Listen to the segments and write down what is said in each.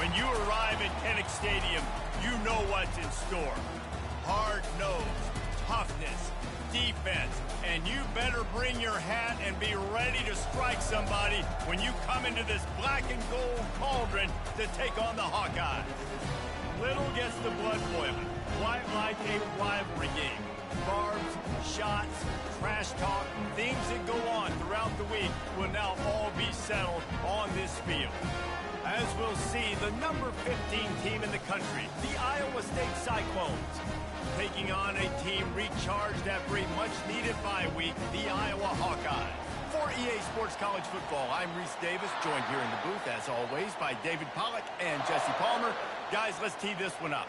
When you arrive at Kinnick Stadium, you know what's in store. Hard nose, toughness, defense, and you better bring your hat and be ready to strike somebody when you come into this black and gold cauldron to take on the Hawkeyes. Little gets the blood boiling, quite like a rivalry game. Barbs, shots, trash talk, things that go on throughout the week will now all be settled on this field. As we'll see, the number 15 team in the country, the Iowa State Cyclones, taking on a team recharged after a much-needed bye week, the Iowa Hawkeyes. For EA Sports College Football, I'm Reese Davis, joined here in the booth, as always, by David Pollack and Jesse Palmer. Guys, let's tee this one up.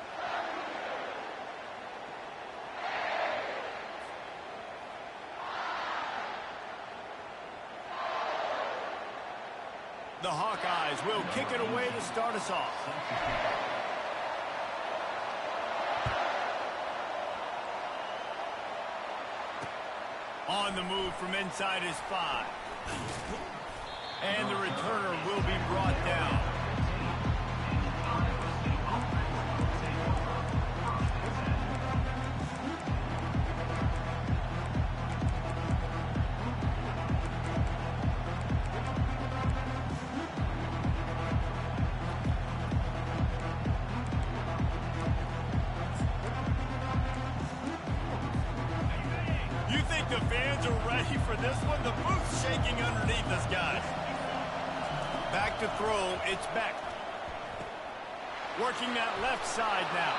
The Hawkeyes will kick it away to start us off. On the move from inside his 5. And the returner will be brought down. The fans are ready for this one. The booth's shaking underneath us, guys. Back to throw. It's Beck. Working that left side now.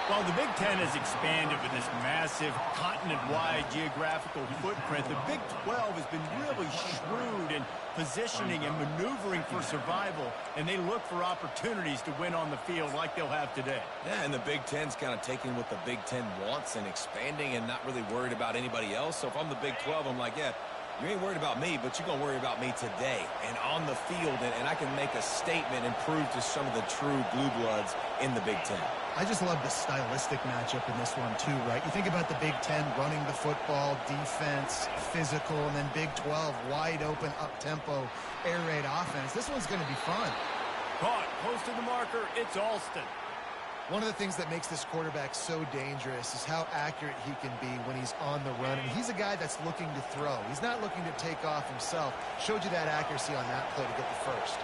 While the Big Ten has expanded with this massive continent-wide geographical footprint, the Big 12 has been really shrewd in positioning and maneuvering for survival, and they look for opportunities to win on the field like they'll have today. Yeah, and the Big Ten's kind of taking what the Big Ten wants and expanding and not really worried about anybody else. So if I'm the Big 12, I'm like, yeah, you ain't worried about me, but you're going to worry about me today and on the field, and I can make a statement and prove to some of the true blue bloods in the Big Ten. I just love the stylistic matchup in this one too, right? You think about the Big Ten running the football, defense, physical, and then Big 12 wide open, up-tempo, air raid offense. This one's going to be fun. Caught close to the marker. It's Alston. One of the things that makes this quarterback so dangerous is how accurate he can be when he's on the run. And he's a guy that's looking to throw. He's not looking to take off himself. Showed you that accuracy on that play to get the first.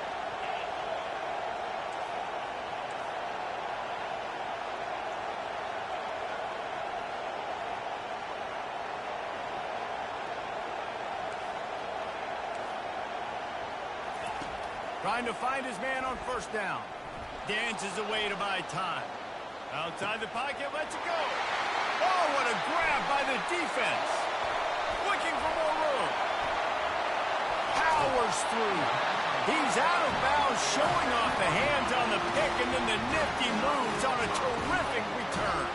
Trying to find his man on first down. Dances away to buy time. Outside the pocket, lets it go. Oh, what a grab by the defense. Looking for more room. Powers through. He's out of bounds, showing off the hands on the pick, and then the nifty moves on a terrific return.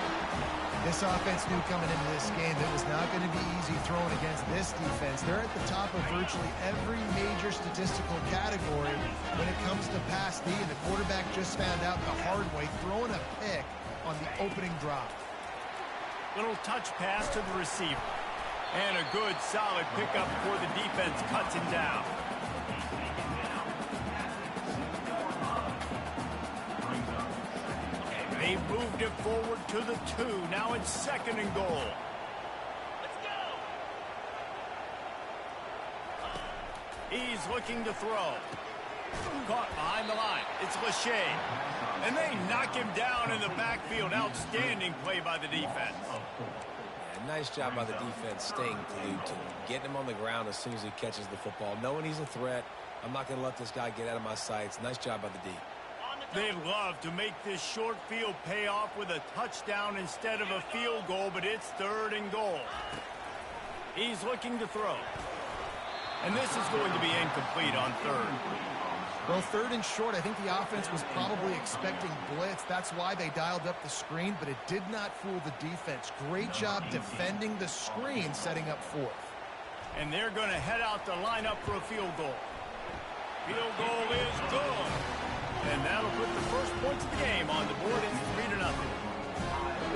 This offense knew coming into this game it was not going to be easy throwing against this defense. They're at the top of virtually every major statistical category when it comes to pass D, and the quarterback just found out the hard way, throwing a pick on the opening drop. Little touch pass to the receiver. And a good, solid pickup before the defense cuts him down. They moved it forward to the 2. Now it's 2nd and goal. Let's go. He's looking to throw. Caught behind the line. It's Lachey. And they knock him down in the backfield. Outstanding play by the defense. Yeah, nice job by the defense staying glued to him. Getting him on the ground as soon as he catches the football. Knowing he's a threat. I'm not going to let this guy get out of my sights. Nice job by the D. They'd love to make this short field pay off with a touchdown instead of a field goal, but it's 3rd and goal. He's looking to throw. And this is going to be incomplete on 3rd. Well, 3rd and short, I think the offense was probably expecting blitz. That's why they dialed up the screen, but it did not fool the defense. Great job defending the screen, setting up 4th. And they're going to head out to line up for a field goal. Field goal is good. And that'll put the first points of the game on the board. It's 3-0.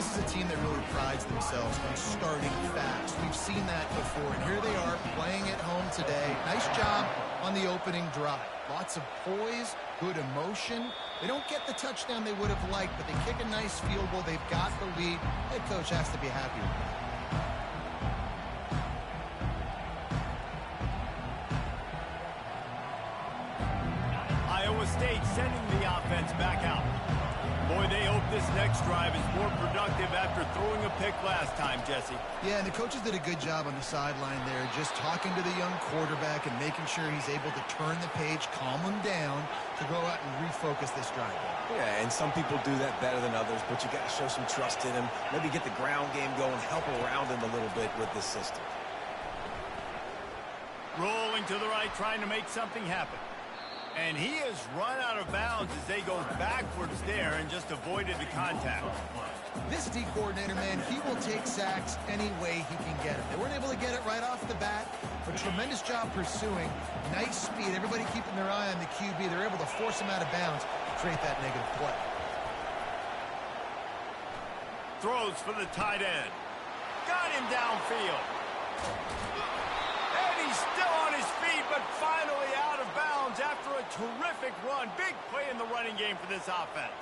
This is a team that really prides themselves on starting fast. We've seen that before, and here they are playing at home today. Nice job on the opening drive. Lots of poise, good emotion. They don't get the touchdown they would have liked, but they kick a nice field goal. They've got the lead. Head coach has to be happy with that. Iowa State sending the offense back out. Boy, they hope this next drive is more productive after throwing a pick last time, Jesse. Yeah, and the coaches did a good job on the sideline there, just talking to the young quarterback and making sure he's able to turn the page, calm him down to go out and refocus this drive. Yeah, and some people do that better than others, but you got to show some trust in him. Maybe get the ground game going, help around him a little bit with this system. Rolling to the right, trying to make something happen. And he has run out of bounds as they go backwards there and just avoided the contact. This D coordinator, man, he will take sacks any way he can get them. They weren't able to get it right off the bat, but tremendous job pursuing. Nice speed. Everybody keeping their eye on the QB. They're able to force him out of bounds to create that negative play. Throws for the tight end. Got him downfield. And he's still on his feet, but finally out of bounds after a terrific run. Big play in the running game for this offense.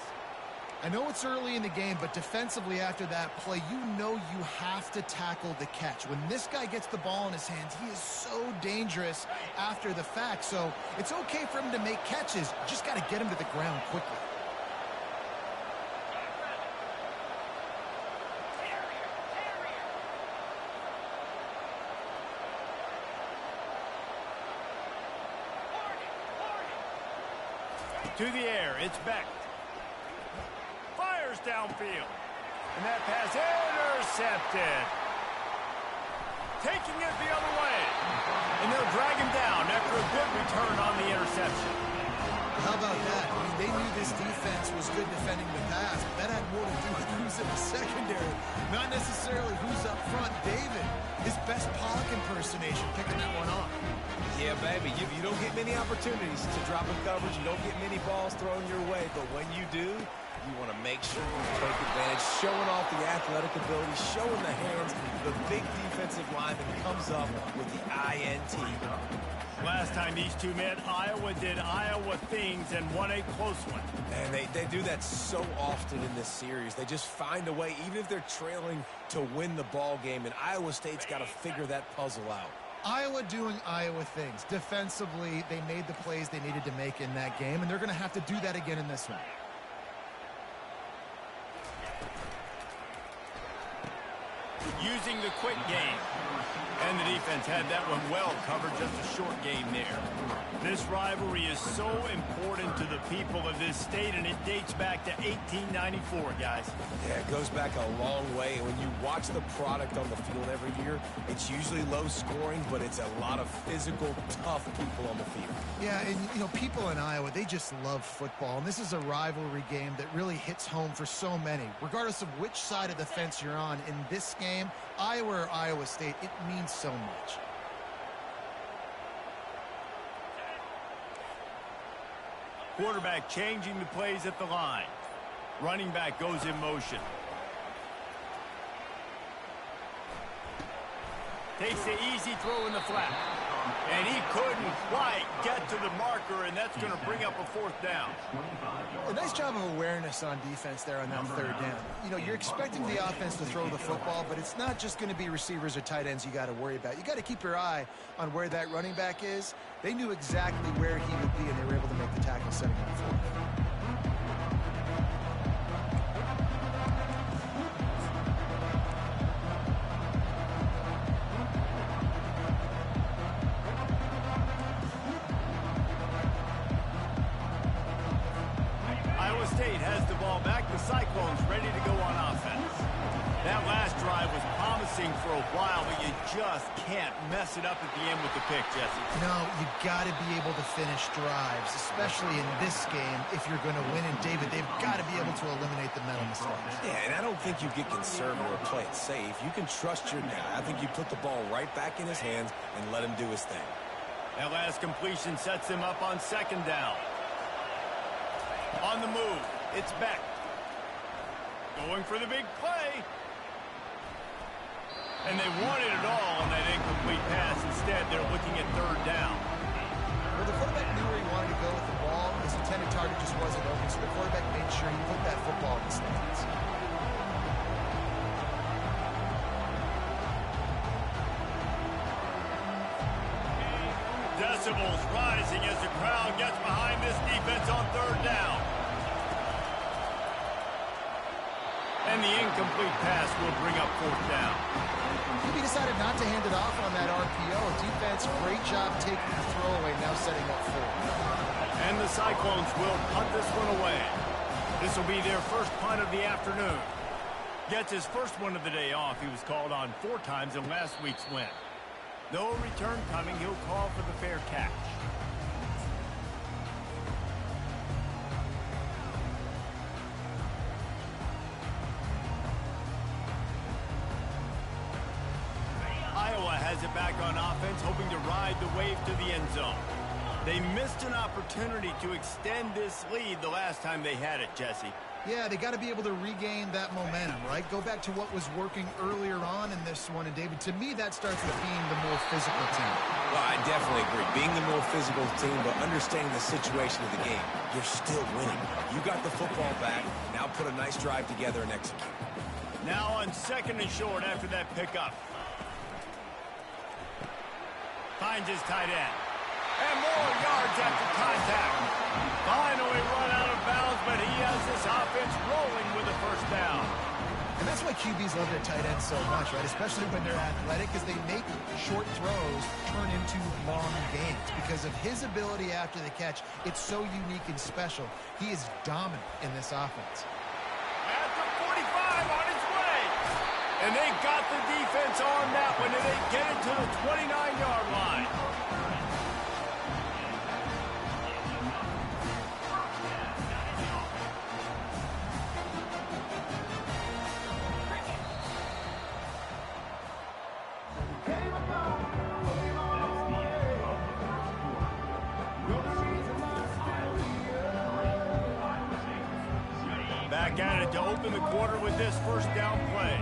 I know it's early in the game, but defensively after that play, you know you have to tackle the catch. When this guy gets the ball in his hands, he is so dangerous after the fact. So it's okay for him to make catches. You just got to get him to the ground quickly. To the air, it's Beck. Fires downfield. And that pass intercepted. Taking it the other way. And they'll drag him down after a good return on the interception. How about that? I mean, they knew this defense was good defending the pass, but that had more to do with who's in the secondary, not necessarily who's up front. David, his best Pollock impersonation, picking that one off. Yeah, baby, you don't get many opportunities to drop in coverage. You don't get many balls thrown your way, but when you do, you want to make sure you take advantage, showing off the athletic ability, showing the hands. The big defensive lineman comes up with the INT. Last time these two met, Iowa did Iowa things and won a close one. And they do that so often in this series. They just find a way, even if they're trailing, to win the ball game. And Iowa State's got to figure that puzzle out. Iowa doing Iowa things. Defensively, they made the plays they needed to make in that game, and they're going to have to do that again in this one. Using the quick game. And the defense had that one well covered, just a short game there. This rivalry is so important to the people of this state, and it dates back to 1894, guys. Yeah, it goes back a long way. And when you watch the product on the field every year, it's usually low scoring, but it's a lot of physical, tough people on the field. Yeah, and, you know, people in Iowa, they just love football. And this is a rivalry game that really hits home for so many. Regardless of which side of the fence you're on in this game, Iowa or Iowa State, it means so much. Quarterback changing the plays at the line. Running back goes in motion. Takes the easy throw in the flat. And he couldn't quite get to the marker, and that's going to bring up a fourth down. A nice job of awareness on defense there on that third down. You know, you're expecting the offense to throw the football, but it's not just going to be receivers or tight ends you got to worry about. You got to keep your eye on where that running back is. They knew exactly where he would be, and they were able to make the tackle setting up for him. State has the ball back. The Cyclones ready to go on offense. That last drive was promising for a while, but you just can't mess it up at the end with the pick, Jesse. No, you got to be able to finish drives, especially in this game if you're going to win. And, David, they've got to be able to eliminate the mental mistakes. Yeah, and I don't think you get conservative or play it safe. You can trust your guy. I think you put the ball right back in his hands and let him do his thing. That last completion sets him up on second down. On the move, it's Beck. Going for the big play. And they wanted it all on that incomplete pass. Instead, they're looking at third down. Well, the quarterback knew where he wanted to go with the ball. His intended target just wasn't open, so the quarterback made sure he put that football in the stands. Decibels rising as the crowd gets behind this defense on third down. And the incomplete pass will bring up fourth down. QB decided not to hand it off on that RPO. Defense, great job taking the throwaway, now setting up fourth. And the Cyclones will punt this one away. This will be their first punt of the afternoon. Gets his first one of the day off. He was called on 4 times in last week's win. No return coming. He'll call for the fair catch. Iowa has it back on offense, hoping to ride the wave to the end zone. They missed an opportunity to extend this lead the last time they had it, Jesse. Yeah, they got to be able to regain that momentum, right? Go back to what was working earlier on in this one. And, David, to me, that starts with being the more physical team. Well, I definitely agree. Being the more physical team, but understanding the situation of the game, you're still winning. You got the football back. Now put a nice drive together and execute. Now on 2nd and short after that pickup. Finds his tight end. And more yards after contact. Finally run out of bounds, but he has this offense rolling with a first down. And that's why QBs love their tight ends so much, right? Especially when they're athletic, because they make short throws turn into long gains. Because of his ability after the catch, it's so unique and special. He is dominant in this offense. At the 45 on its way. And they got the defense on that one, and they get it to the 29-yard line. Back at it to open the quarter with this first down play.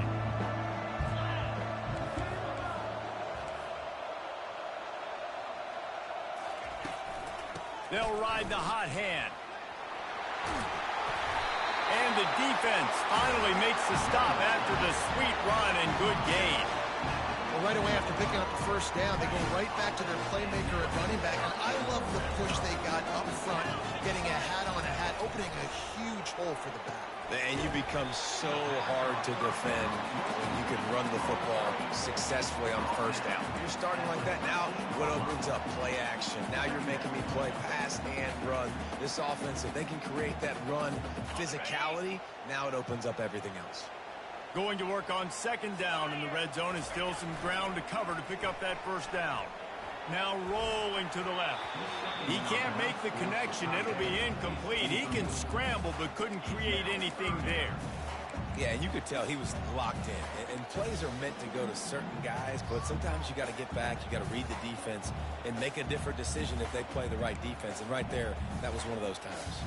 They'll ride the hot hand. And the defense finally makes the stop after the sweet run and good gain. Well, right away after picking up the first down, they go right back to their playmaker at running back. And I love the push they got up front, getting a hat on a hat, opening a huge hole for the back. And you become so hard to defend when you can run the football successfully on first down. You're starting like that. Now what opens up? Play action. Now you're making me play pass and run. This offense, if they can create that run physicality, now it opens up everything else. Going to work on 2nd down in the red zone, and still some ground to cover to pick up that first down. Now rolling to the left. He can't make the connection. It'll be incomplete. He can scramble, but couldn't create anything there. Yeah, and you could tell he was locked in. And plays are meant to go to certain guys, but sometimes you got to get back, you got to read the defense, and make a different decision if they play the right defense. And right there, that was one of those times.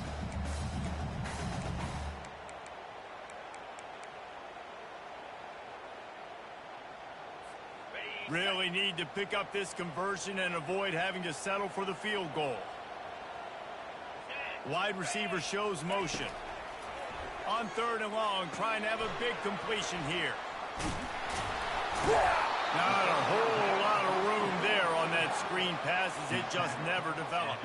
Really need to pick up this conversion and avoid having to settle for the field goal. Wide receiver shows motion. On 3rd and long, trying to have a big completion here. Not a whole lot of room there on that screen pass as it just never developed.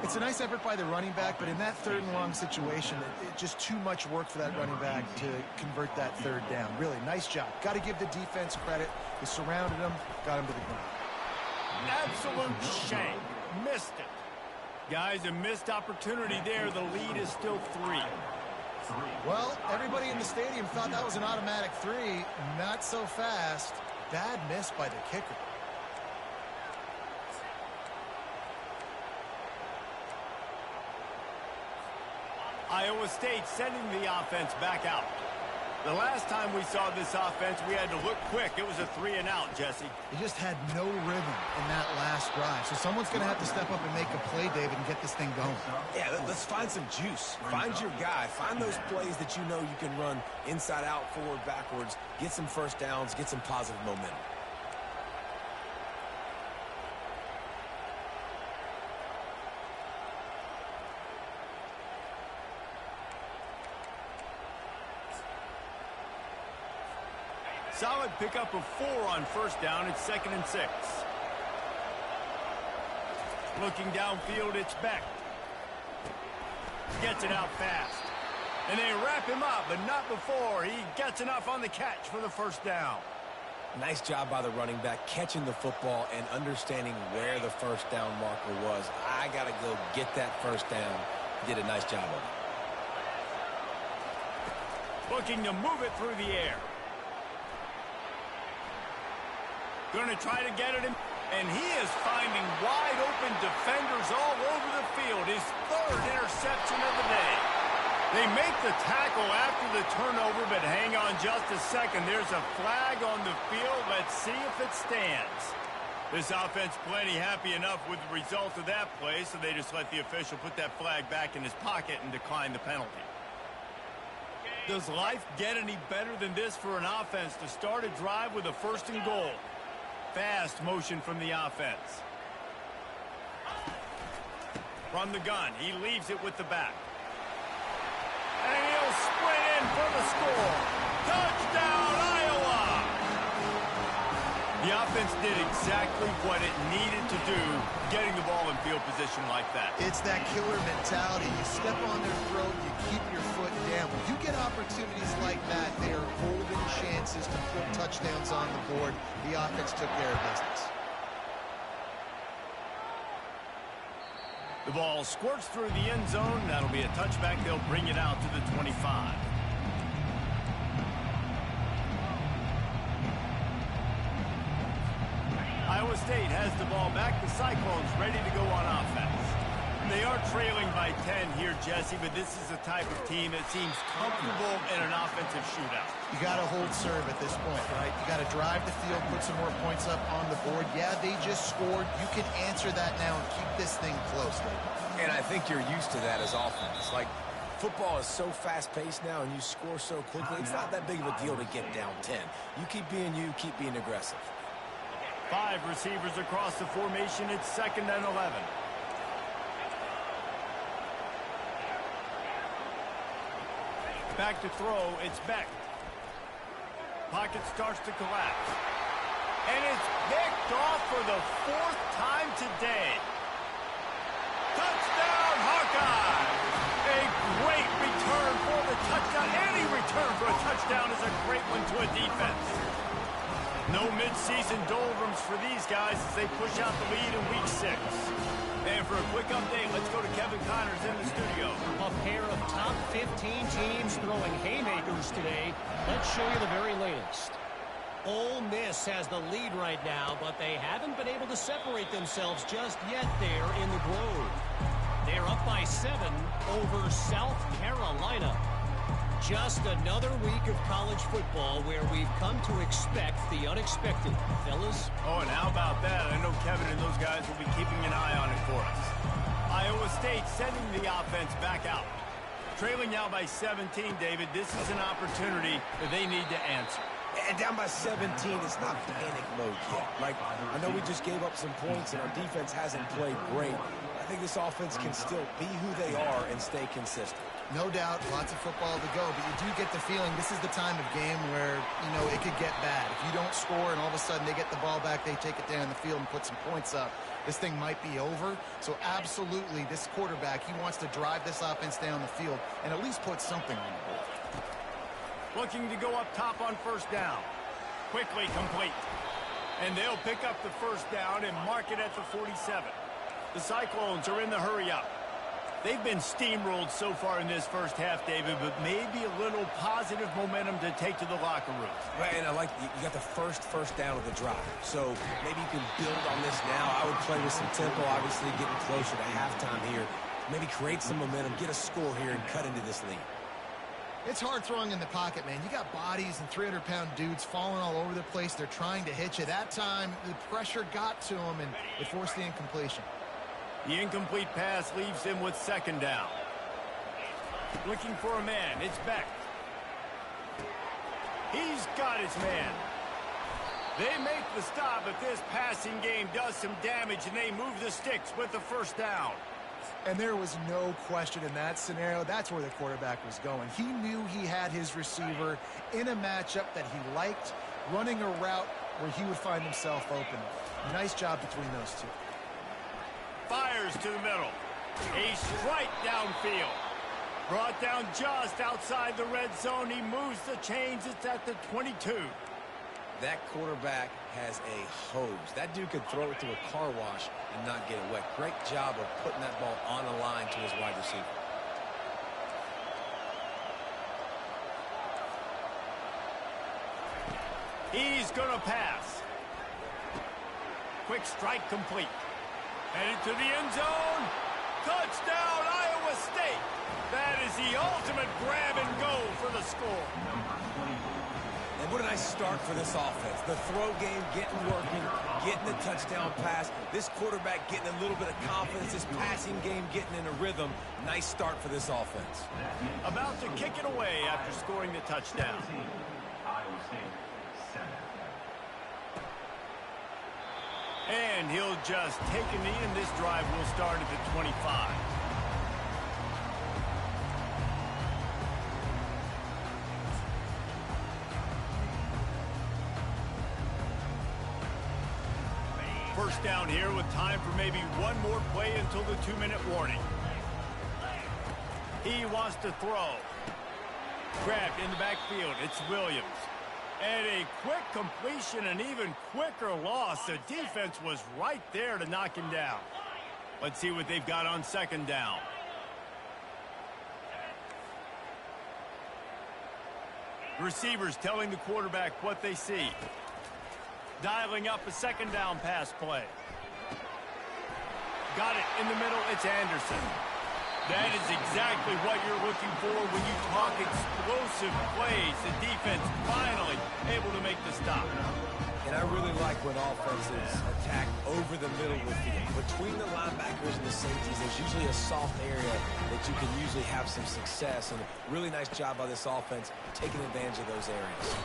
It's a nice effort by the running back, but in that 3rd and long situation, it's just too much work for that running back to convert that 3rd down. Really, nice job. Got to give the defense credit. They surrounded him, got him to the ground. Absolute shame. Missed it. Guys, a missed opportunity there. The lead is still 3. Well, everybody in the stadium thought that was an automatic 3. Not so fast. Bad miss by the kicker. Iowa State sending the offense back out. The last time we saw this offense, we had to look quick. It was a 3-and-out, Jesse. They just had no rhythm in that last drive. So someone's going to have to step up and make a play, David, and get this thing going. Yeah, let's find some juice. Find your guy. Find those plays that you know you can run inside out, forward, backwards, get some first downs, get some positive momentum. Solid pickup of 4 on first down. It's 2nd and 6. Looking downfield, it's Beck. Gets it out fast. And they wrap him up, but not before he gets enough on the catch for the first down. Nice job by the running back, catching the football and understanding where the first down marker was. I got to go get that first down. He did a nice job of it. Looking to move it through the air. Going to try to get it in, and he is finding wide open defenders all over the field. His 3rd interception of the day. They make the tackle after the turnover, but hang on just a second. There's a flag on the field. Let's see if it stands. This offense plenty happy enough with the result of that play, so they just let the official put that flag back in his pocket and decline the penalty. Does life get any better than this for an offense to start a drive with a 1st and goal? Fast motion from the offense. From the gun, he leaves it with the back. And he'll sprint in for the score. Touchdown, Iowa! The offense did exactly what it needed to do, getting the ball in field position like that. It's that killer mentality. You step on their throat, you keep your foot down. When you get opportunities like that, they are golden chances to put touchdowns on the board. The offense took care of business. The ball squirts through the end zone. That'll be a touchback. They'll bring it out to the 25. Iowa State has the ball back. The Cyclones ready to go on offense. They are trailing by 10 here, Jesse, but this is the type of team that seems comfortable in an offensive shootout. You got to hold serve at this point, right? You got to drive the field, put some more points up on the board. Yeah, they just scored. You can answer that now and keep this thing close, David. And I think you're used to that as offense. Like, football is so fast-paced now and you score so quickly, it's not that big of a deal to get down 10. You keep being you, keep being aggressive. 5 receivers across the formation. It's 2nd and 11. Back to throw. It's Beck. Pocket starts to collapse. And it's picked off for the 4th time today. Touchdown, Hawkeye! A great return for the touchdown. Any return for a touchdown is a great one to a defense. No midseason doldrums for these guys as they push out the lead in Week 6. And for a quick update, let's go to Kevin Connors in the studio. A pair of top 15 teams throwing haymakers today. Let's show you the very latest. Ole Miss has the lead right now, but they haven't been able to separate themselves just yet there in the Grove. They're up by 7 over South Carolina. Just another week of college football where we've come to expect the unexpected, fellas. Oh, and how about that? I know Kevin and those guys will be keeping an eye on it for us. Iowa State sending the offense back out. Trailing now by 17, David. This is an opportunity that they need to answer. And down by 17, it's not panic mode yet. Like, I know we just gave up some points and our defense hasn't played great. I think this offense can still be who they are and stay consistent. No doubt, lots of football to go, but you do get the feeling this is the time of game where, you know, it could get bad. If you don't score and all of a sudden they get the ball back, they take it down the field and put some points up, this thing might be over. So absolutely, this quarterback, he wants to drive this offense down the field and at least put something on the board. Looking to go up top on first down. Quickly complete. And they'll pick up the first down and mark it at the 47. The Cyclones are in the hurry up. They've been steamrolled so far in this first half, David, but maybe a little positive momentum to take to the locker room. Right, and I like you got the first down of the drive. So maybe you can build on this now. I would play with some tempo, obviously getting closer to halftime here. Maybe create some momentum, get a score here, and cut into this lead. It's hard throwing in the pocket, man. You got bodies and 300-pound dudes falling all over the place. They're trying to hit you. That time, the pressure got to him, and it forced the incompletion. The incomplete pass leaves him with second down. Looking for a man. It's Beck. He's got his man. They make the stop, but this passing game does some damage, and they move the sticks with the first down. And there was no question in that scenario. That's where the quarterback was going. He knew he had his receiver in a matchup that he liked, running a route where he would find himself open. Nice job between those two. Fires to the middle. A strike downfield. Brought down just outside the red zone. He moves the chains. It's at the 22. That quarterback has a hose. That dude could throw it through a car wash and not get it wet. Great job of putting that ball on the line to his wide receiver. He's going to pass. Quick strike complete. Headed to the end zone. Touchdown, Iowa State. That is the ultimate grab and go for the score. And what a nice start for this offense. The throw game getting working, getting the touchdown pass. This quarterback getting a little bit of confidence. This passing game getting in a rhythm. Nice start for this offense. About to kick it away after scoring the touchdown. And he'll just take a knee, and this drive will start at the 25. First down here with time for maybe one more play until the 2-minute warning. He wants to throw. Grabbed in the backfield. It's Williams. And a quick completion, an even quicker loss. The defense was right there to knock him down. Let's see what they've got on second down. Receivers telling the quarterback what they see. Dialing up a second down pass play. Got it in the middle. It's Anderson. That is exactly what you're looking for when you talk explosive plays. The defense finally able to make the stop. And I really like when offenses attack over the middle with the between the linebackers and the safeties. There's usually a soft area that you can usually have some success. And a really nice job by this offense taking advantage of those areas.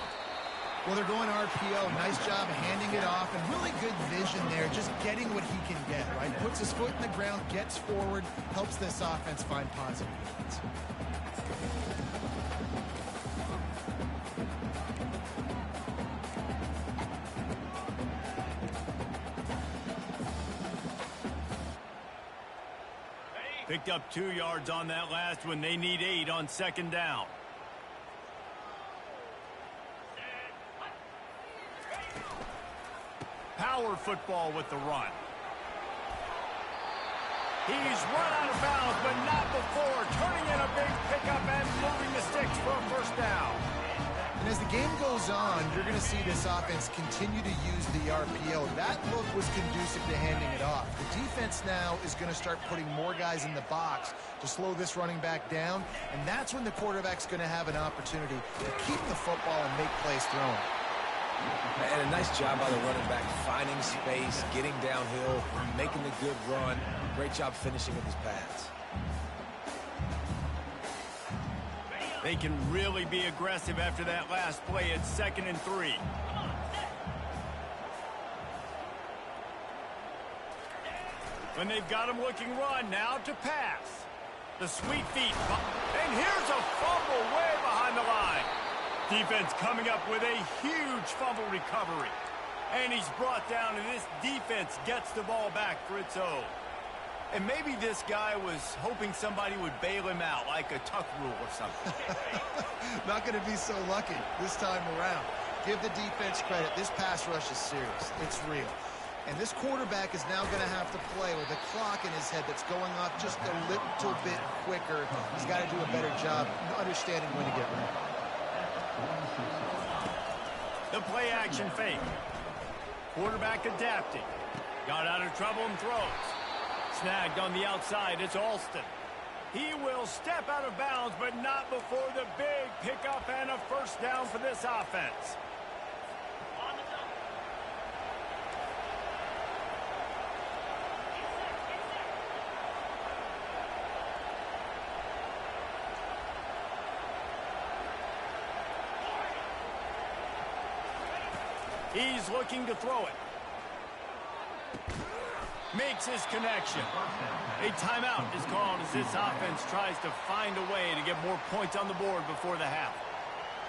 Well, they're going RPO. Nice job handing it off, and really good vision there, just getting what he can get, right? Puts his foot in the ground, gets forward, helps this offense find positive defense. Picked up 2 yards on that last one. They need 8 on second down. Power football with the run. He's run out of bounds, but not before. Turning in a big pickup and moving the sticks for a first down. And as the game goes on, you're going to see this offense continue to use the RPO. That look was conducive to handing it off. The defense now is going to start putting more guys in the box to slow this running back down, and that's when the quarterback's going to have an opportunity to keep the football and make plays throwing. And a nice job by the running back, finding space, getting downhill, making the good run. Great job finishing with his pass. They can really be aggressive after that last play. It's 2nd and 3. When they've got him looking run, now to pass. The sweet feet. And here's a fumble way behind the line. Defense coming up with a huge fumble recovery. And he's brought down, and this defense gets the ball back for its own. And maybe this guy was hoping somebody would bail him out, like a tuck rule or something. Not going to be so lucky this time around. Give the defense credit. This pass rush is serious. It's real. And this quarterback is now going to have to play with a clock in his head that's going off just a little bit quicker. He's got to do a better job understanding when to get ready. The play action fake. Quarterback adapting. Got out of trouble and throws. Snagged on the outside. It's Alston. He will step out of bounds, but not before the big pickup and a first down for this offense. He's looking to throw it. Makes his connection. A timeout is called as this offense tries to find a way to get more points on the board before the half.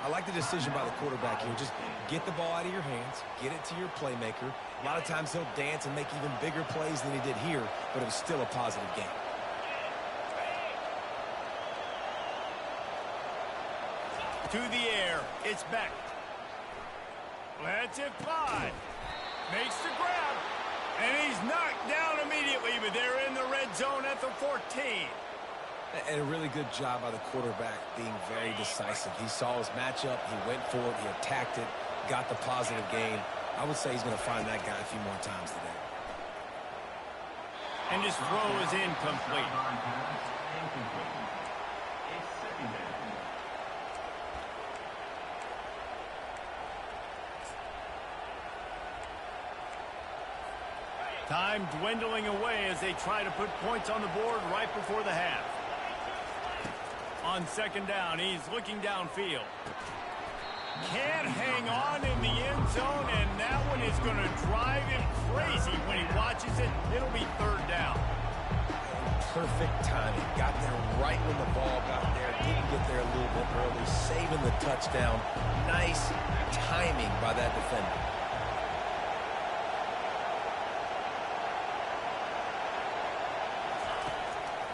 I like the decision by the quarterback here. Just get the ball out of your hands, get it to your playmaker. A lot of times he'll dance and make even bigger plays than he did here, but it was still a positive game. To the air, it's Beck. Lets it fly. Makes the grab. And he's knocked down immediately, but they're in the red zone at the 14. And a really good job by the quarterback being very decisive. He saw his matchup, he went for it, he attacked it, got the positive gain. I would say he's going to find that guy a few more times today. And his throw is incomplete. Time dwindling away as they try to put points on the board right before the half. On second down, he's looking downfield. Can't hang on in the end zone, and that one is going to drive him crazy when he watches it. It'll be third down. Perfect timing. Got there right when the ball got there. Didn't get there a little bit early. Saving the touchdown. Nice timing by that defender.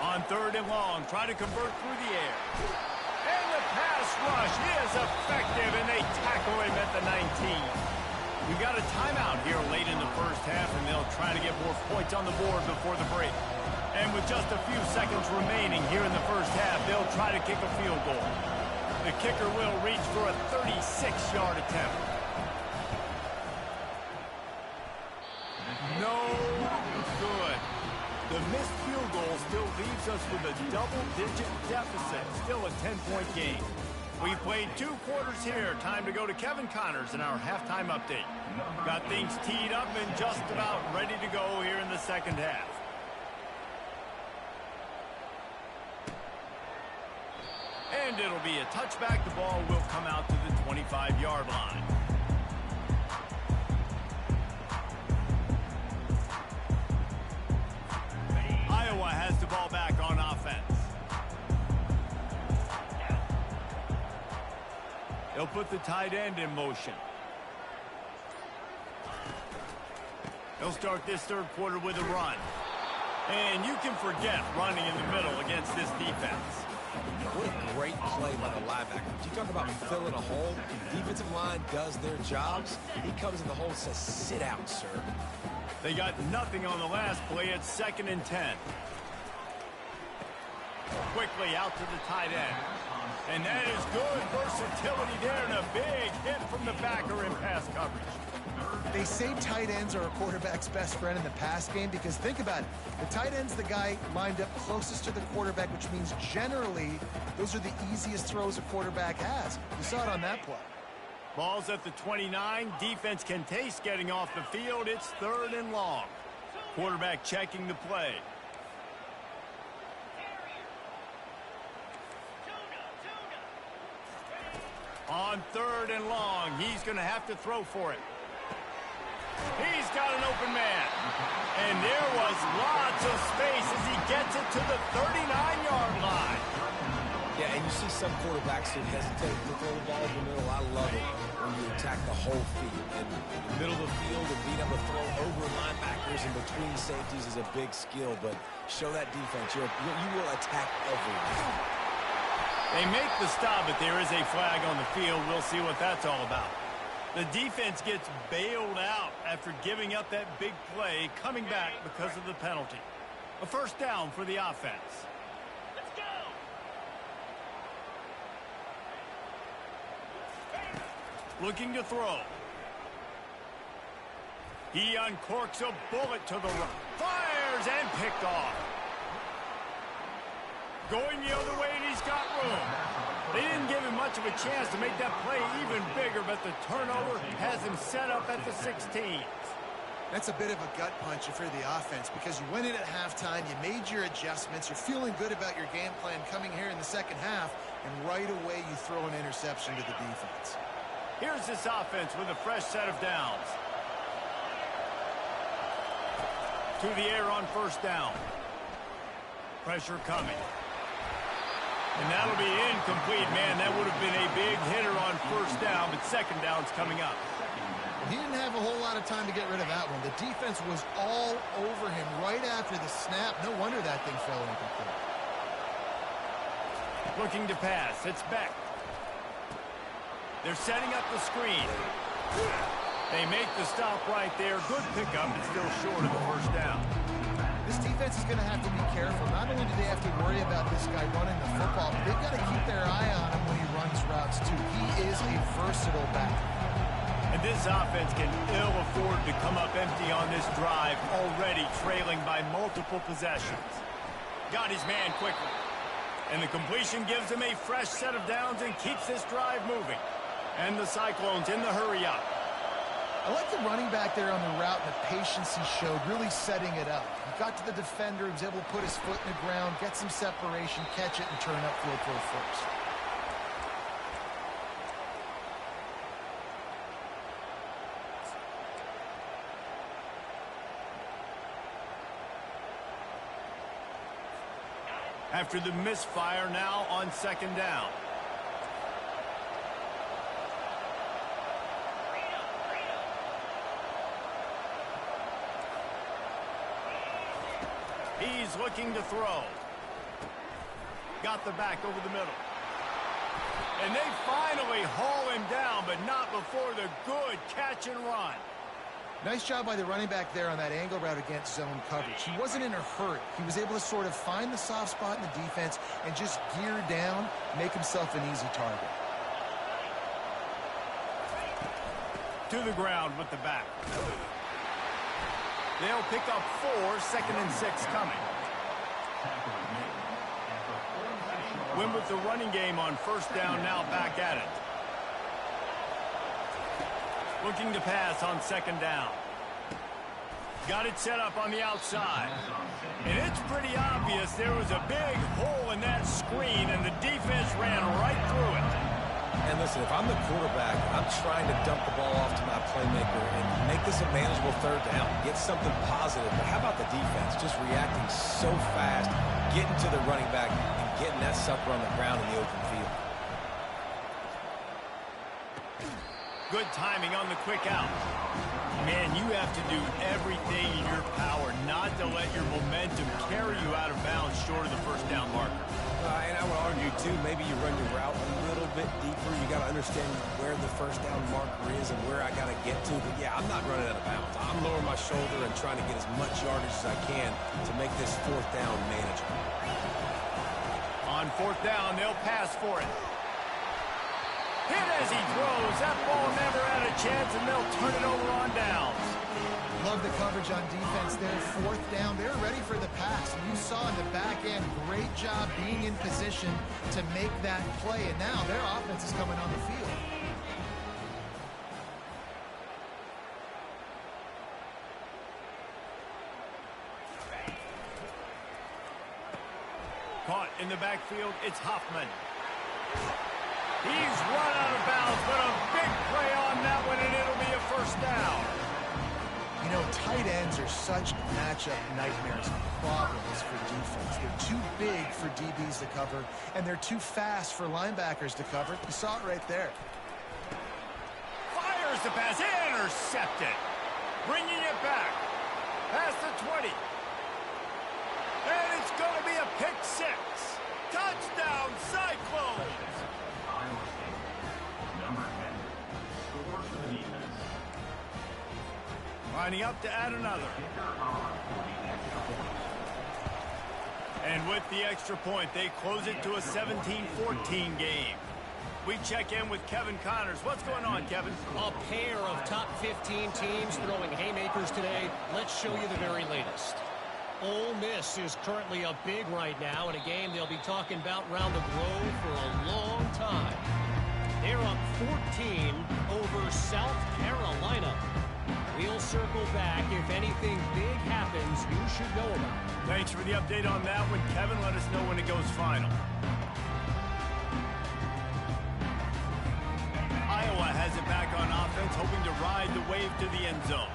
On third and long, try to convert through the air. And the pass rush is effective, and they tackle him at the 19. We got a timeout here late in the first half, and they'll try to get more points on the board before the break. And with just a few seconds remaining here in the first half, they'll try to kick a field goal. The kicker will reach for a 36-yard attempt. No good. The missed field goal still leaves us with a double-digit deficit, still a 10-point game. We played 2 quarters here. Time to go to Kevin Connors in our halftime update. Got things teed up and just about ready to go here in the second half. And it'll be a touchback. The ball will come out to the 25-yard line. Iowa has the ball back on offense. They'll put the tight end in motion. They'll start this third quarter with a run. And you can forget running in the middle against this defense. What a great play by the linebacker. You talk about filling a hole. Defensive line does their jobs. He comes in the hole and says, sit out, sir. They got nothing on the last play. It's 2nd and 10. Quickly out to the tight end. And that is good versatility there, and a big hit from the backer in pass coverage. They say tight ends are a quarterback's best friend in the pass game because think about it. The tight end's the guy lined up closest to the quarterback, which means generally those are the easiest throws a quarterback has. You saw it on that play. Ball's at the 29. Defense can taste getting off the field. It's 3rd and long. Quarterback checking the play. On 3rd and long, he's going to have to throw for it. He's got an open man. And there was lots of space as he gets it to the 39-yard line. Yeah, and you see some quarterbacks who hesitate to throw the ball in the middle. I love it when you attack the whole field. And the middle of the field and being able to throw over linebackers and between safeties is a big skill. But show that defense. You will attack everyone. They make the stop, but there is a flag on the field. We'll see what that's all about. The defense gets bailed out after giving up that big play, coming back because of the penalty. A first down for the offense. Let's go! Looking to throw. He uncorks a bullet to the right. Fires and picked off. Going the other way, and he's got room. They didn't give him much of a chance to make that play even bigger, but the turnover has him set up at the 16. That's a bit of a gut punch for the offense because you went in at halftime, you made your adjustments, you're feeling good about your game plan coming here in the second half, and right away you throw an interception to the defense. Here's this offense with a fresh set of downs. To the air on first down. Pressure coming. And that'll be incomplete, man. That would have been a big hitter on first down, but second down's coming up. He didn't have a whole lot of time to get rid of that one. The defense was all over him right after the snap. No wonder that thing fell incomplete. Looking to pass. It's Beck. They're setting up the screen. They make the stop right there. Good pickup, but still short of the first down. This defense is going to have to be careful. Not only do they have to worry about this guy running the football, but they've got to keep their eye on him when he runs routes, too. He is a versatile back. And this offense can ill afford to come up empty on this drive, already trailing by multiple possessions. Got his man quickly. And the completion gives him a fresh set of downs and keeps this drive moving. And the Cyclones in the hurry-up. I like the running back there on the route and the patience he showed, really setting it up. He got to the defender, he was able to put his foot in the ground, get some separation, catch it, and turn upfield for a first. After the misfire, now on second down. He's looking to throw. Got the back over the middle. And they finally haul him down, but not before the good catch and run. Nice job by the running back there on that angle route against zone coverage. He wasn't in a hurry. He was able to sort of find the soft spot in the defense and just gear down, make himself an easy target. To the ground with the back. They'll pick up 4, 2nd and 6 coming. Win with the running game on first down, now back at it. Looking to pass on second down. Got it set up on the outside. And it's pretty obvious there was a big hole in that screen, and the defense ran right through it. And listen, if I'm the quarterback, I'm trying to dump the ball off to my playmaker and make this a manageable third down. Get something positive. But how about the defense? Just reacting so fast, getting to the running back, and getting that sucker on the ground in the open field. Good timing on the quick out. Man, you have to do everything in your power not to let your momentum carry you out of bounds short of the first down marker. And I would argue, too, maybe you run your route a little bit deeper. You got to understand where the first down marker is and where I got to get to. But, yeah, I'm not running out of bounds. I'm lowering my shoulder and trying to get as much yardage as I can to make this fourth down manageable. On fourth down, they'll pass for it. Hit as he throws. That ball never had a chance, and they'll turn it over on downs. Love the coverage on defense there. Fourth down, they're ready for the pass. And you saw in the back end, great job being in position to make that play. And now their offense is coming on the field. Caught in the backfield, it's Hoffman. He's run out of bounds, but a big play on that one, and it'll be a first down. You know, tight ends are such matchup nightmares and problems for defense. They're too big for DBs to cover, and they're too fast for linebackers to cover. You saw it right there. Fires the pass, intercepted. Bringing it back. Past the 20. And it's going to be a pick 6. Touchdown, Cyclones! Lining up to add another. And with the extra point, they close it to a 17-14 game. We check in with Kevin Connors. What's going on, Kevin? A pair of top 15 teams throwing haymakers today. Let's show you the very latest. Ole Miss is currently up big right now in a game they'll be talking about around the globe for a long time. They're up 14 over South Carolina. We'll circle back if anything big happens you should know about. Thanks for the update on that one, Kevin. Let us know when it goes final. Iowa has it back on offense, hoping to ride the wave to the end zone.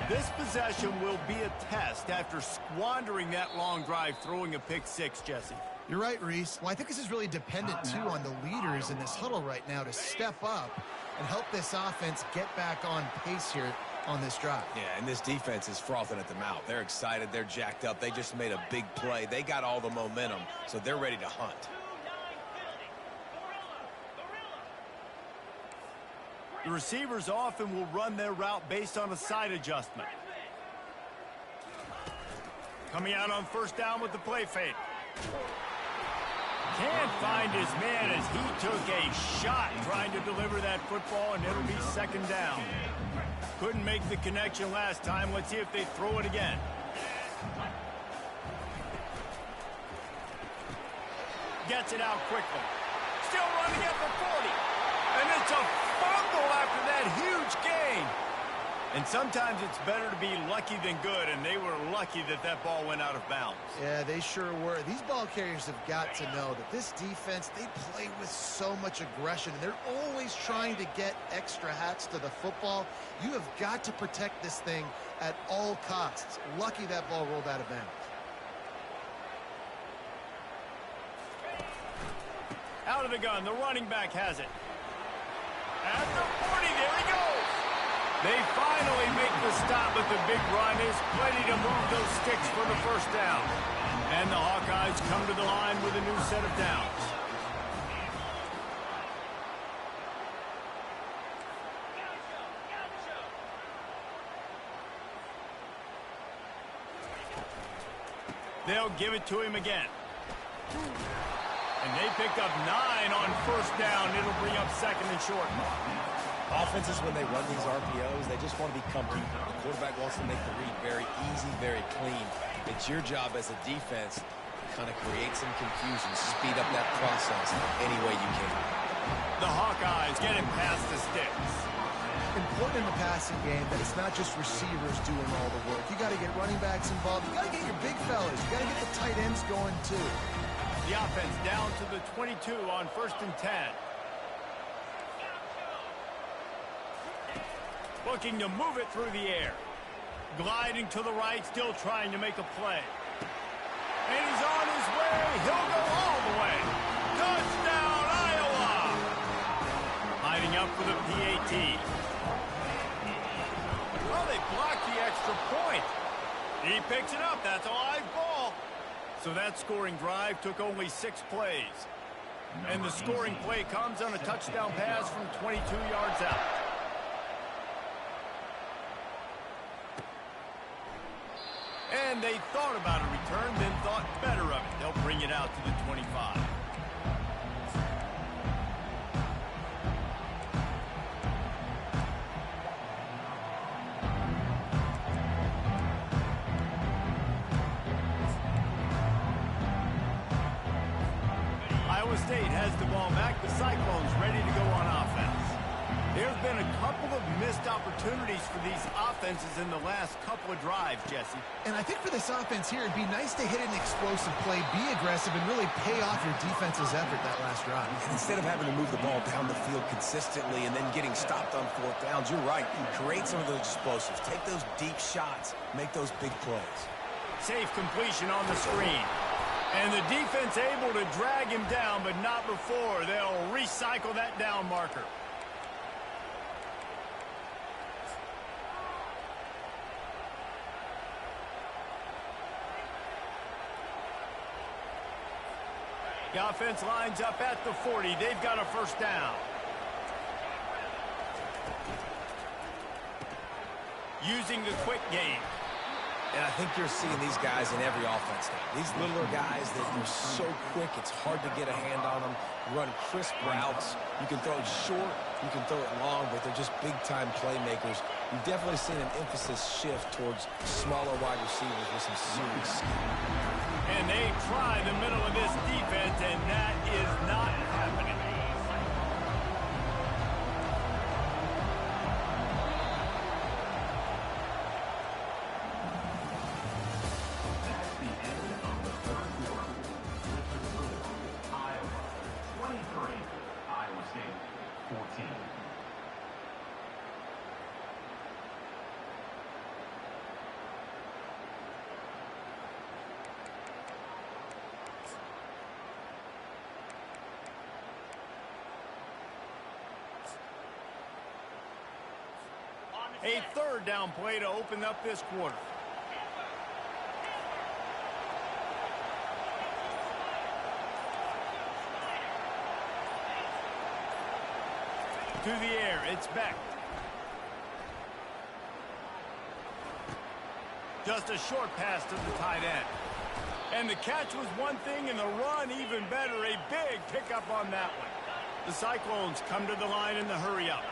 This possession will be a test after squandering that long drive, throwing a pick six, Jesse. You're right, Reese. Well, I think this is really dependent, too, on the leaders in this huddle right now to step up and help this offense get back on pace here on this drive. Yeah, and this defense is frothing at the mouth. They're excited. They're jacked up. They just made a big play. They got all the momentum, so they're ready to hunt. The receivers often will run their route based on a side adjustment. Coming out on first down with the play fake. Can't find his man as he took a shot trying to deliver that football, and it'll be second down. Couldn't make the connection last time. Let's see if they throw it again. Gets it out quickly. Still running at the 40. And it's a fumble after that huge gain. And sometimes it's better to be lucky than good, and they were lucky that that ball went out of bounds. Yeah, they sure were. These ball carriers have got to know that this defense, they play with so much aggression, and they're always trying to get extra hats to the football. You have got to protect this thing at all costs. Lucky that ball rolled out of bounds. Out of the gun, the running back has it. At the 40, there he goes. They finally make the stop, but the big run is plenty to move those sticks for the first down. And the Hawkeyes come to the line with a new set of downs. They'll give it to him again. And they pick up 9 on first down. It'll bring up second and short. Offenses, when they run these RPOs, they just want to be comfortable. The quarterback wants to make the read very easy, very clean. It's your job as a defense to kind of create some confusion, speed up that process any way you can. The Hawkeyes get him past the sticks. Important in the passing game that it's not just receivers doing all the work. You got to get running backs involved. You got to get your big fellas. You got to get the tight ends going, too. The offense down to the 22 on first and 10. Looking to move it through the air. Gliding to the right, still trying to make a play. And he's on his way. He'll go all the way. Touchdown, Iowa! Lining up for the PAT. Well, they blocked the extra point. He picks it up. That's a live ball. So that scoring drive took only 6 plays. And the scoring play comes on a touchdown pass from 22 yards out. And they thought about a return, then thought better of it. They'll bring it out to the 25. Iowa State has the ball back. The Cyclones ready to go on offense. There's been a couple of missed opportunities for these offenses in the last couple of drives, Jesse. And I think for this offense here, it'd be nice to hit an explosive play, be aggressive, and really pay off your defense's effort that last drive. And instead of having to move the ball down the field consistently and then getting stopped on fourth downs, you're right. Create some of those explosives. Take those deep shots. Make those big plays. Safe completion on the screen. And the defense able to drag him down, but not before. They'll recycle that down marker. The offense lines up at the 40. They've got a first down. Using the quick game. And I think you're seeing these guys in every offense now. These littler guys, they're so quick, it's hard to get a hand on them. Run crisp routes. You can throw it short, you can throw it long, but they're just big-time playmakers You've definitely seen an emphasis shift towards smaller wide receivers with some serious skill. And they try the middle of this defense, and that is not happening. That's the end of the first quarter. Iowa 23, Iowa State 14. A third down play to open up this quarter. To the air, it's Beck. Just a short pass to the tight end. And the catch was one thing, and the run even better. A big pickup on that one. The Cyclones come to the line in the hurry-up.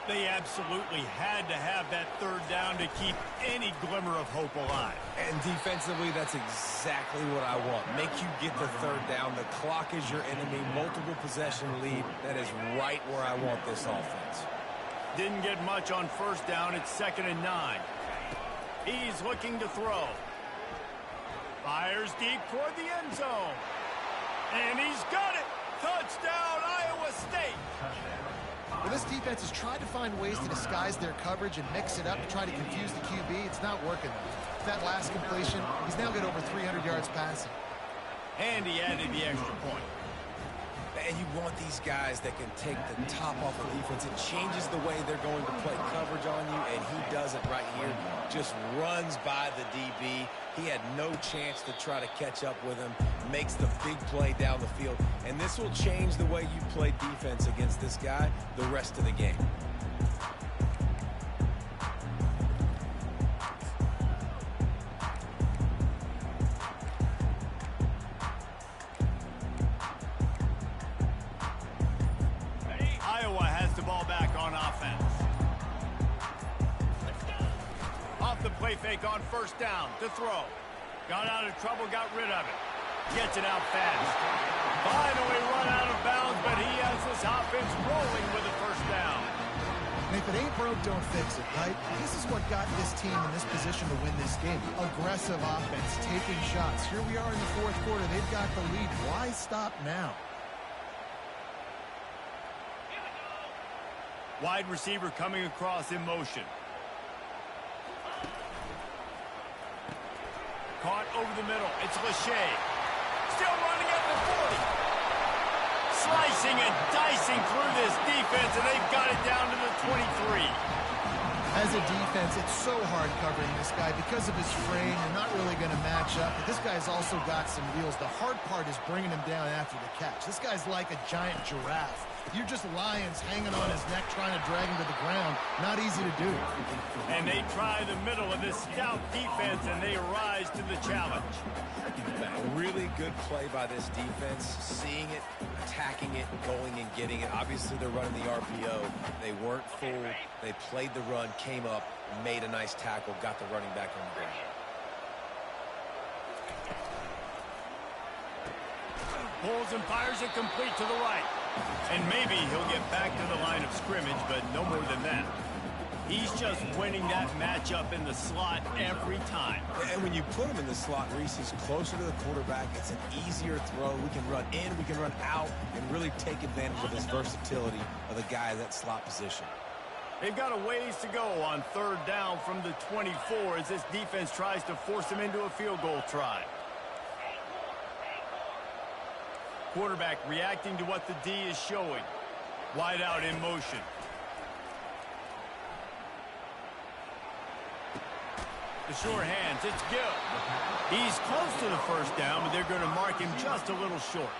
They absolutely had to have that third down to keep any glimmer of hope alive. And defensively, that's exactly what I want. Make you get the third down. The clock is your enemy. Multiple possession lead. That is right where I want this offense. Didn't get much on first down. It's 2nd and 9. He's looking to throw. Fires deep toward the end zone. And he's got it. Touchdown, Iowa State. Well, this defense has tried to find ways to disguise their coverage and mix it up to try to confuse the QB. It's not working. That last completion, he's now got over 300 yards passing. And he added the extra point. And you want these guys that can take the top off of defense. It changes the way they're going to play coverage on you, and he does it right here. Just runs by the DB. He had no chance to try to catch up with him. Makes the big play down the field. And this will change the way you play defense against this guy the rest of the game. Iowa has the ball back on offense. Off the play fake on first down to throw. Got out of trouble, got rid of it. Gets it out fast. Finally run out of bounds, but he has this offense rolling with a first down. And if it ain't broke, don't fix it, right? This is what got this team in this position to win this game. Aggressive offense, taking shots. Here we are in the fourth quarter. They've got the lead. Why stop now? Wide receiver coming across in motion. Caught over the middle. It's Lachey. Still running at the 40. Slicing and dicing through this defense, and they've got it down to the 23. As a defense, it's so hard covering this guy because of his frame. You're not really going to match up, but this guy's also got some wheels. The hard part is bringing him down after the catch. This guy's like a giant giraffe. You're just lions hanging on his neck trying to drag him to the ground. Not easy to do. And they try the middle of this stout defense, and they rise to the challenge. A really good play by this defense. Seeing it, attacking it, going and getting it. Obviously, they're running the RPO. They weren't fooled. They played the run, came up, made a nice tackle, got the running back on the ground. Pulls and fires it complete to the right. And maybe he'll get back to the line of scrimmage, but no more than that. He's just winning that matchup in the slot every time. And when you put him in the slot, Reese, he's closer to the quarterback. It's an easier throw. We can run in, we can run out, and really take advantage of his versatility of the guy in that slot position. They've got a ways to go on third down from the 24 as this defense tries to force him into a field goal try. Quarterback reacting to what the D is showing. Wide out in motion. The sure hands, it's Gill. He's close to the first down, but they're going to mark him just a little short.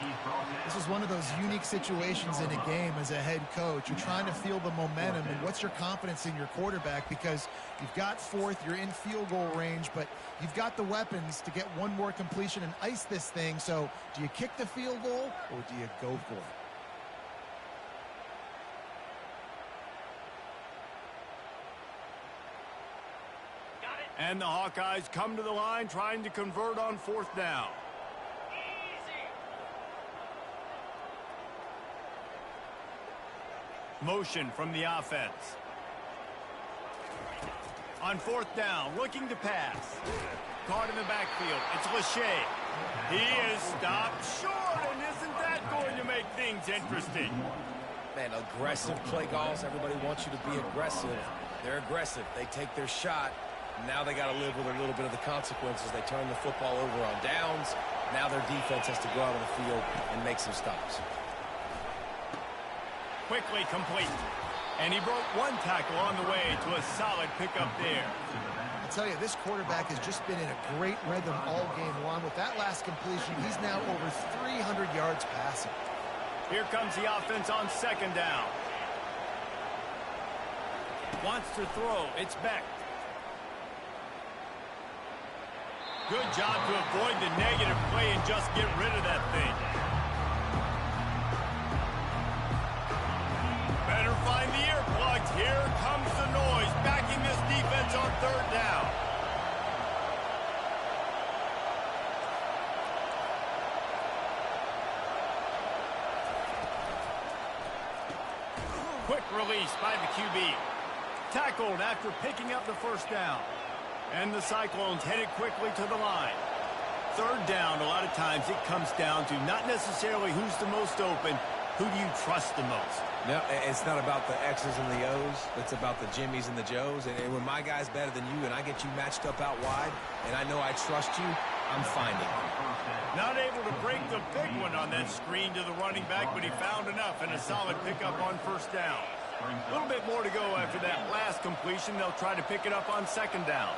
This is one of those unique situations in a game as a head coach. You're trying to feel the momentum, and what's your confidence in your quarterback? Because you've got fourth, you're in field goal range, but you've got the weapons to get one more completion and ice this thing. So do you kick the field goal, or do you go for it? And the Hawkeyes come to the line trying to convert on 4th down. Motion from the offense. On 4th down, looking to pass. Caught in the backfield. It's Lachey. He is stopped short, and isn't that going to make things interesting? Man, aggressive play calls. Everybody wants you to be aggressive. They're aggressive. They take their shot. Now they got to live with a little bit of the consequences. They turn the football over on downs. Now their defense has to go out on the field and make some stops. Quickly complete. And he broke one tackle on the way to a solid pickup there. I'll tell you, this quarterback has just been in a great rhythm all game long. With that last completion, he's now over 300 yards passing. Here comes the offense on 2nd down. Wants to throw. It's Beck. Good job to avoid the negative play and just get rid of that thing. Better find the earplugs. Here comes the noise, backing this defense on 3rd down. Quick release by the QB. Tackled after picking up the 1st down. And the Cyclones headed quickly to the line. 3rd down, a lot of times it comes down to not necessarily who's the most open, who do you trust the most? No, it's not about the X's and the O's. It's about the Jimmys and the Joes. And when my guy's better than you and I get you matched up out wide and I know I trust you, I'm finding. Not able to break the big one on that screen to the running back, but he found enough and a solid pickup on 1st down. A little bit more to go after that last completion. They'll try to pick it up on 2nd down.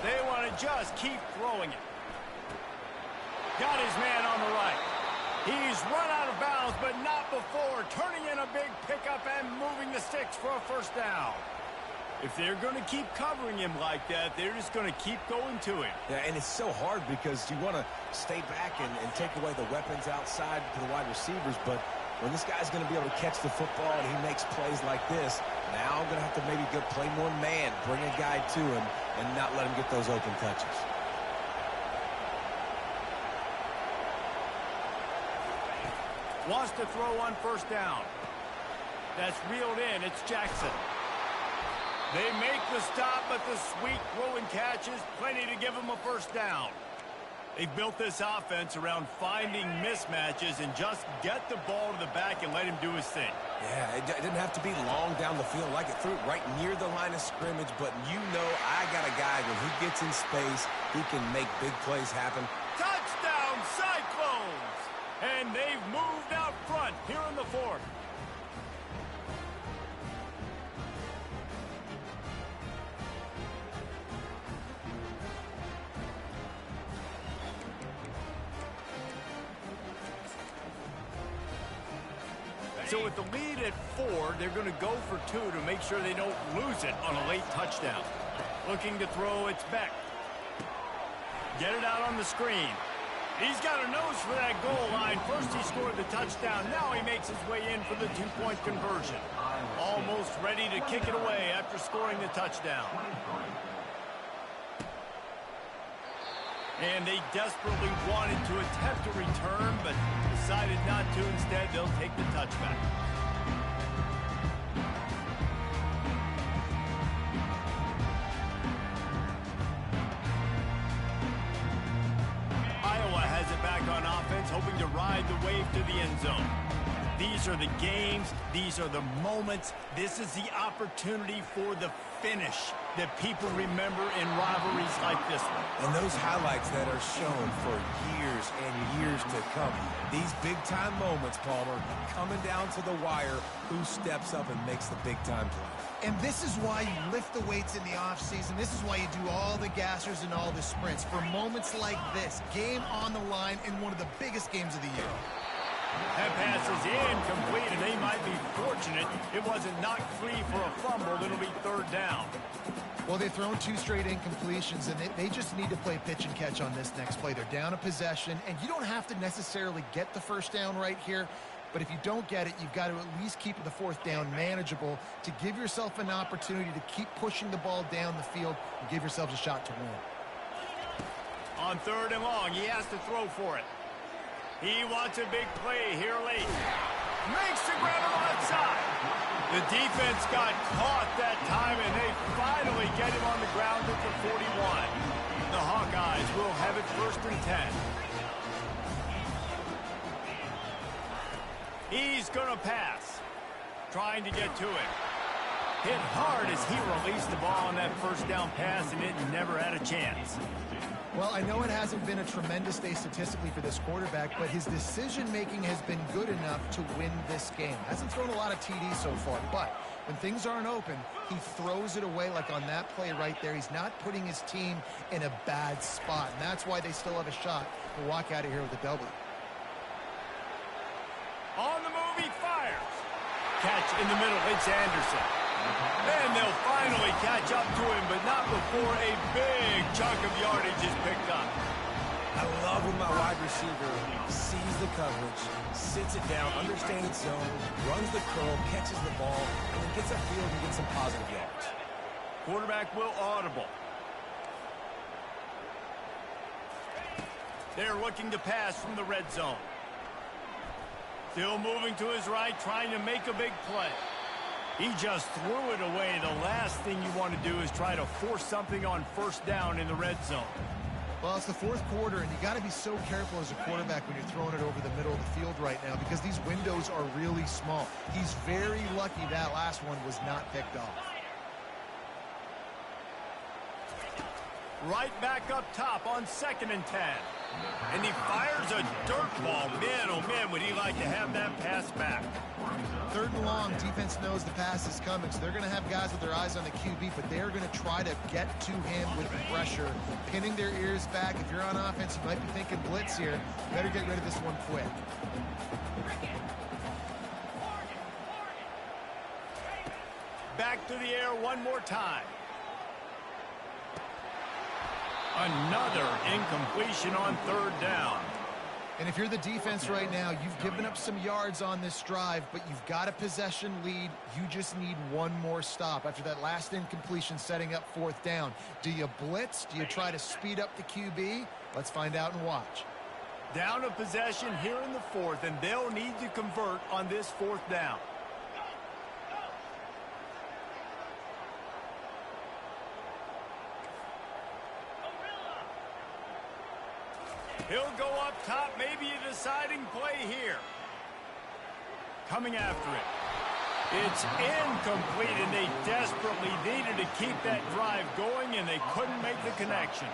They want to just keep throwing it. Got his man on the right. He's run out of bounds, but not before turning in a big pickup and moving the sticks for a 1st down. If they're going to keep covering him like that, they're just going to keep going to him. Yeah, and it's so hard because you want to stay back and take away the weapons outside to the wide receivers, but when this guy's going to be able to catch the football and he makes plays like this, now I'm going to have to maybe go play more man, bring a guy to him, and not let him get those open touches. Wants to throw on 1st down. That's reeled in. It's Jackson. They make the stop, but the sweet throw and catch is plenty to give them a 1st down. They've built this offense around finding mismatches and just get the ball to the back and let him do his thing. Yeah, it didn't have to be long down the field. Like it threw it right near the line of scrimmage, but you know I got a guy when he gets in space, he can make big plays happen. Touchdown, Cyclones! And they've moved out front here in the 4th. So with the lead at 4, they're going to go for 2 to make sure they don't lose it on a late touchdown. Looking to throw, it's Beck. Get it out on the screen. He's got a nose for that goal line. First he scored the touchdown. Now he makes his way in for the 2-point conversion. Almost ready to kick it away after scoring the touchdown. And they desperately wanted to attempt a return, but decided not to. Instead, they'll take the touchback. Iowa has it back on offense, hoping to ride the wave to the end zone. These are the games. These are the moments. This is the opportunity for the finish that people remember in rivalries like this one. And those highlights that are shown for years and years to come. These big-time moments, Palmer, coming down to the wire, who steps up and makes the big-time play. And this is why you lift the weights in the offseason. This is why you do all the gassers and all the sprints. For moments like this, game on the line in one of the biggest games of the year. That pass is incomplete, and they might be fortunate it wasn't knocked free for a fumble. It'll be 3rd down. Well, they've thrown 2 straight incompletions, and they just need to play pitch and catch on this next play. They're down a possession, and you don't have to necessarily get the 1st down right here, But if you don't get it, you've got to at least keep the fourth down manageable to give yourself an opportunity to keep pushing the ball down the field and give yourselves a shot to win. On 3rd and long, he has to throw for it. He wants a big play here late. Makes the grab on the left side. The defense got caught that time, and they finally get him on the ground at the 41. The Hawkeyes will have it 1st and 10. He's going to pass. Trying to get to it. Hit hard as he released the ball on that 1st down pass, and it never had a chance. Well, I know it hasn't been a tremendous day statistically for this quarterback, but his decision-making has been good enough to win this game. Hasn't thrown a lot of TDs so far, but when things aren't open, he throws it away like on that play right there. He's not putting his team in a bad spot, and that's why they still have a shot to walk out of here with a W. On the move, he fires. Catch in the middle, it's Anderson. And they'll finally catch up to him, but not before a big chunk of yardage is picked up. I love when my wide receiver sees the coverage, sits it down, understands its zone, runs the curl, catches the ball, and then gets upfield and gets some positive yards. Quarterback will audible. They're looking to pass from the red zone. Still moving to his right, trying to make a big play. He just threw it away. The last thing you want to do is try to force something on 1st down in the red zone. Well, it's the 4th quarter, and you got to be so careful as a quarterback when you're throwing it over the middle of the field right now because these windows are really small. He's very lucky that last one was not picked off. Right back up top on 2nd and 10. And he fires a dirt ball. Man, oh man, would he like to have that pass back. 3rd and long, defense knows the pass is coming, so they're going to have guys with their eyes on the QB, but they're going to try to get to him with the pressure, pinning their ears back. If you're on offense, you might be thinking blitz here. Better get rid of this one quick. Back to the air one more time. Another incompletion on 3rd down. And if you're the defense right now, you've given up some yards on this drive, but you've got a possession lead. You just need one more stop. After that last incompletion setting up 4th down, do you blitz? Do you try to speed up the QB? Let's find out and watch. Down a possession here in the 4th, and they'll need to convert on this 4th down. He'll go up top, maybe a deciding play here. Coming after it. It's incomplete, and they desperately needed to keep that drive going, and they couldn't make the connection.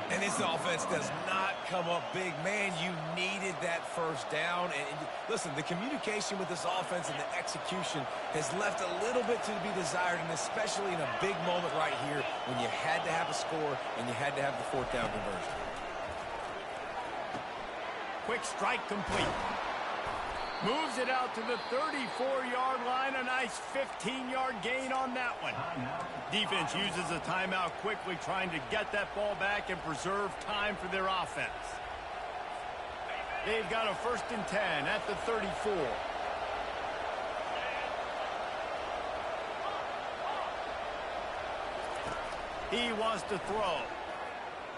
And this offense does not come up big. Man, you needed that 1st down. And listen, the communication with this offense and the execution has left a little bit to be desired, and especially in a big moment right here when you had to have a score and you had to have the 4th down conversion. Quick strike complete. Moves it out to the 34-yard line. A nice 15-yard gain on that one. Defense uses a timeout quickly, trying to get that ball back and preserve time for their offense. They've got a 1st and 10 at the 34. He wants to throw.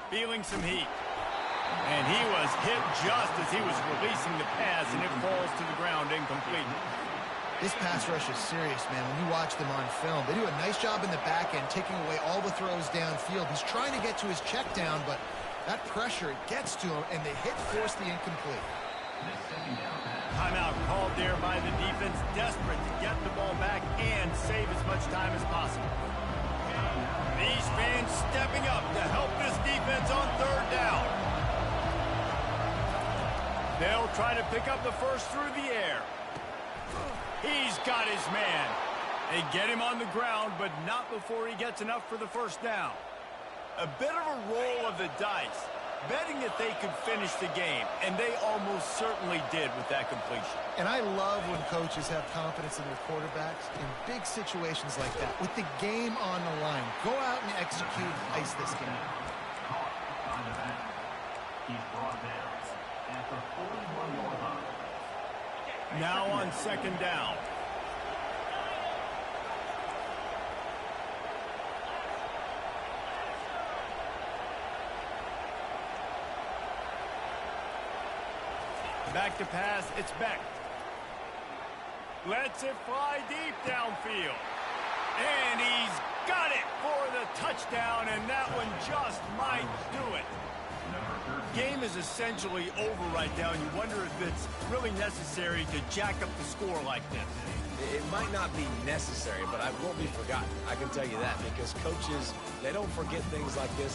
Feeling some heat. And he was hit just as he was releasing the pass, and it falls to the ground incomplete. This pass rush is serious, man. When you watch them on film, they do a nice job in the back end, taking away all the throws downfield. He's trying to get to his check down, but that pressure, it gets to him, and the hit forced the incomplete. Timeout called there by the defense, desperate to get the ball back and save as much time as possible. These fans stepping up to help this defense on 3rd down. They'll try to pick up the 1st through the air. He's got his man. They get him on the ground, but not before he gets enough for the 1st down. A bit of a roll of the dice, betting that they could finish the game, and they almost certainly did with that completion. And I love when coaches have confidence in their quarterbacks in big situations like that. With the game on the line, go out and execute, ice this game. On the back, he's brought down at the 41-yard line. Now on second down. Back to pass, it's Beck. Lets it fly deep downfield. And he's got it for the touchdown, and that one just might do it. Game is essentially over right now, and you wonder if it's really necessary to jack up the score like this. It might not be necessary, but I won't be forgotten. I can tell you that, because coaches, they don't forget things like this